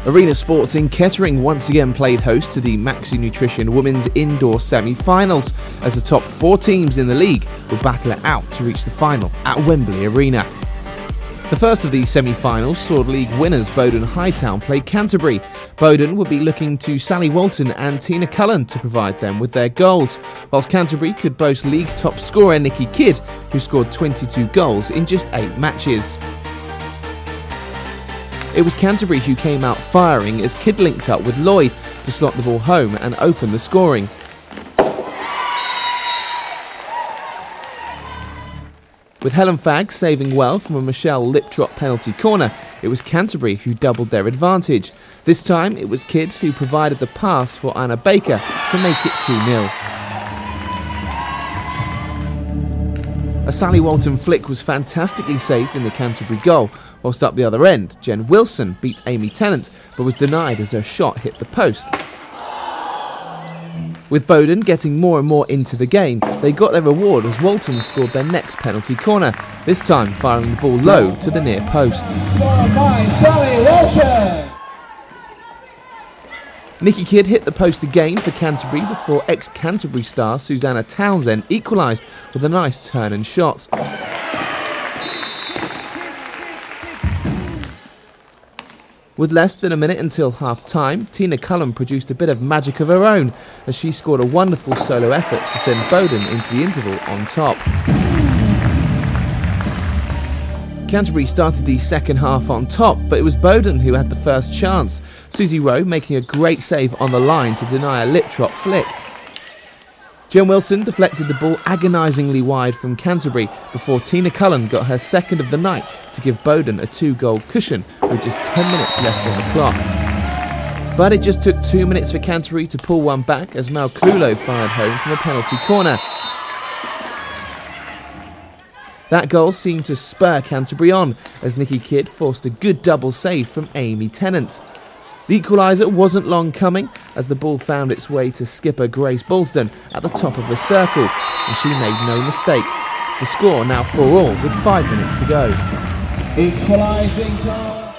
Arena Sports in Kettering once again played host to the Maxinutrition Women's Indoor Semi-Finals as the top 4 teams in the league will battle it out to reach the final at Wembley Arena. The first of these semi-finals saw league winners Bowdon Hightown play Canterbury. Bowdon would be looking to Sally Walton and Tina Cullen to provide them with their goals, whilst Canterbury could boast league top scorer Nikki Kidd, who scored 22 goals in just 8 matches. It was Canterbury who came out firing as Kidd linked up with Lloyd to slot the ball home and open the scoring. With Helen Fagg saving well from a Michelle Liptrot penalty corner, it was Canterbury who doubled their advantage. This time it was Kidd who provided the pass for Anna Baker to make it 2-0. A Sally Walton flick was fantastically saved in the Canterbury goal, whilst up the other end, Jen Wilson beat Amy Tennant but was denied as her shot hit the post. With Bowdon getting more and more into the game, they got their reward as Walton scored their next penalty corner, this time firing the ball low to the near post. Nikki Kidd hit the post again for Canterbury before ex-Canterbury star Susanna Townsend equalised with a nice turn and shot. With less than a minute until half-time, Tina Cullen produced a bit of magic of her own as she scored a wonderful solo effort to send Bowdon into the interval on top. Canterbury started the second half on top, but it was Bowdon who had the first chance, Susie Rowe making a great save on the line to deny a Liptrot flick. Jen Wilson deflected the ball agonisingly wide from Canterbury before Tina Cullen got her second of the night to give Bowdon a 2-goal cushion with just 10 minutes left on the clock. But it just took 2 minutes for Canterbury to pull one back as Mel Clulo fired home from a penalty corner. That goal seemed to spur Canterbury on as Nikki Kidd forced a good double save from Amy Tennant. The equaliser wasn't long coming as the ball found its way to skipper Grace Bulsden at the top of the circle, and she made no mistake. The score now 4-4 with 5 minutes to go. Equalising goal.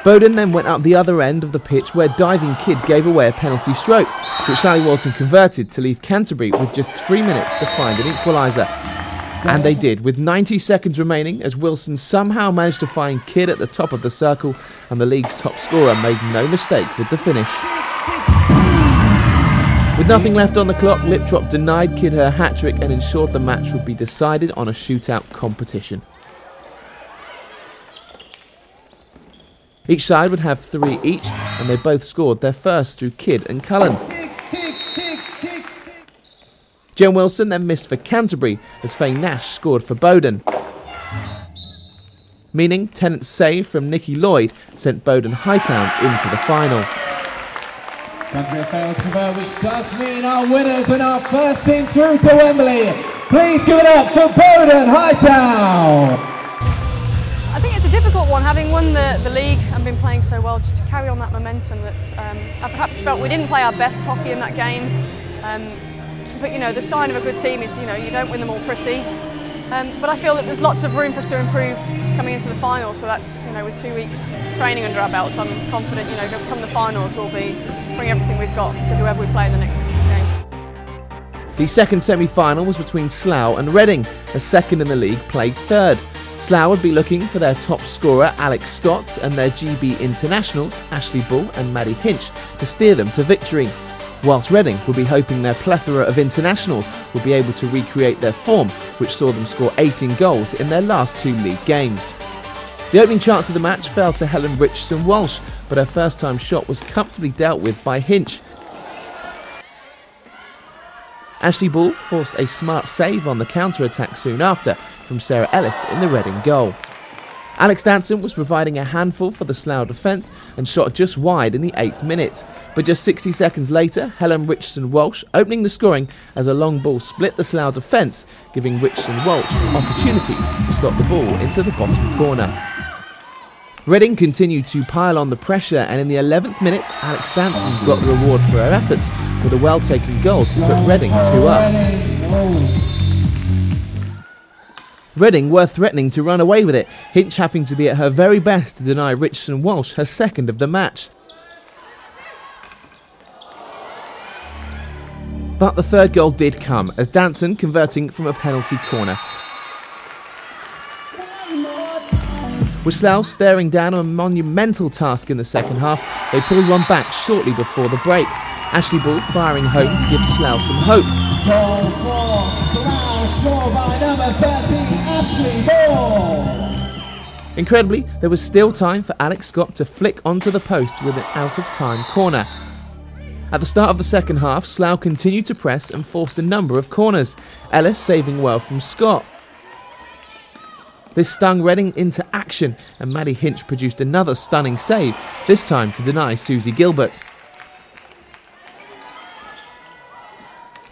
Bowdon then went up the other end of the pitch where diving Kidd gave away a penalty stroke, which Sally Walton converted to leave Canterbury with just 3 minutes to find an equaliser. And they did, with 90 seconds remaining as Wilson somehow managed to find Kidd at the top of the circle, and the league's top scorer made no mistake with the finish. With nothing left on the clock, Liptrot denied Kidd her hat-trick and ensured the match would be decided on a shootout competition. Each side would have 3 each, and they both scored their first through Kidd and Cullen. Jen Wilson then missed for Canterbury as Faye Nash scored for Bowdon. Meaning Tennant's save from Nikki Lloyd sent Bowdon Hightown into the final. Canterbury failed to convert, which does mean our winners win our first team through to Wembley. Please give it up for Bowdon Hightown. I think it's a difficult one, having won the league and been playing so well, just to carry on that momentum. That I perhaps felt we didn't play our best hockey in that game. But you know, the sign of a good team is, you know, you don't win them all pretty. But I feel that there's lots of room for us to improve coming into the final. So that's, you know, with 2 weeks training under our belts, I'm confident, you know, come the finals, we'll be bringing everything we've got to whoever we play in the next game. The second semi-final was between Slough and Reading, as second in the league played third. Slough would be looking for their top scorer Alex Scott and their GB internationals Ashley Bull and Maddie Hinch to steer them to victory, whilst Reading will be hoping their plethora of internationals will be able to recreate their form, which saw them score 18 goals in their last 2 league games. The opening chance of the match fell to Helen Richardson-Walsh, but her first-time shot was comfortably dealt with by Hinch. Ashley Bull forced a smart save on the counter-attack soon after from Sarah Ellis in the Reading goal. Alex Danson was providing a handful for the Slough defence and shot just wide in the 8th minute. But just 60 seconds later, Helen Richardson-Walsh opening the scoring as a long ball split the Slough defence, giving Richardson-Walsh an opportunity to slot the ball into the bottom corner. Reading continued to pile on the pressure, and in the 11th minute, Alex Danson got the reward for her efforts with a well-taken goal to put Reading 2 up. Reading were threatening to run away with it, Hinch having to be at her very best to deny Richardson Walsh her second of the match. But the third goal did come, as Danson converting from a penalty corner. With Slough staring down a monumental task in the second half, they pulled one back shortly before the break. Ashley Ball firing home to give Slough some hope. Goal for Slough, scored by number 13, Ashley Ball. Incredibly, there was still time for Alex Scott to flick onto the post with an out-of-time corner. At the start of the second half, Slough continued to press and forced a number of corners, Ellis saving well from Scott. This stung Reading into action, and Maddie Hinch produced another stunning save, this time to deny Susie Gilbert.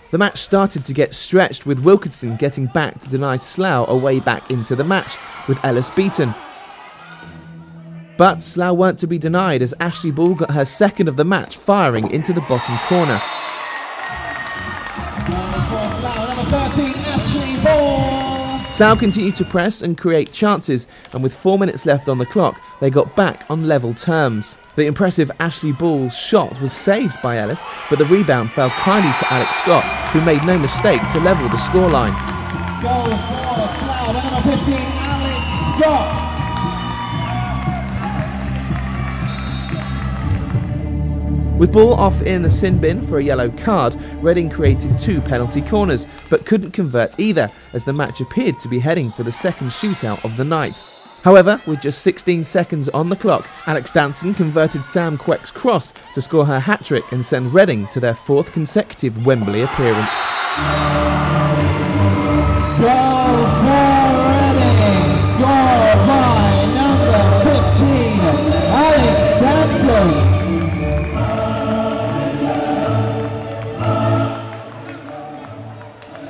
The match started to get stretched, with Wilkinson getting back to deny Slough a way back into the match, with Ellis beaten. But Slough weren't to be denied, as Ashley Ball got her second of the match, firing into the bottom corner. Slough continued to press and create chances, and with 4 minutes left on the clock, they got back on level terms. The impressive Ashley Ball's shot was saved by Ellis, but the rebound fell kindly to Alex Scott, who made no mistake to level the scoreline. Goal for Slough, number 15, Alex Scott. With Ball off in the sin bin for a yellow card, Reading created 2 penalty corners, but couldn't convert either, as the match appeared to be heading for the second shootout of the night. However, with just 16 seconds on the clock, Alex Danson converted Sam Queck's cross to score her hat-trick and send Reading to their 4th consecutive Wembley appearance. Goal for Reading, scored by number 15, Alex Danson.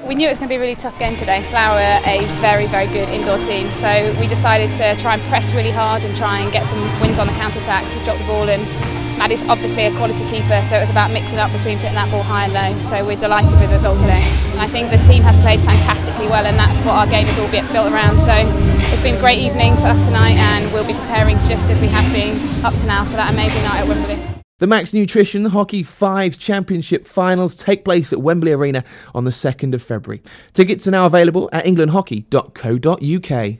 We knew it was going to be a really tough game today. Slough are a very, very good indoor team, so we decided to try and press really hard and try and get some wins on the counter-attack. We dropped the ball in. Maddie's obviously a quality keeper, so it was about mixing up between putting that ball high and low, so we're delighted with the result today. And I think the team has played fantastically well, and that's what our game is all built around. So it's been a great evening for us tonight, and we'll be preparing just as we have been up to now for that amazing night at Wembley. The Maxinutrition Hockey 5 Championship Finals take place at Wembley Arena on the 2nd of February. Tickets are now available at englandhockey.co.uk.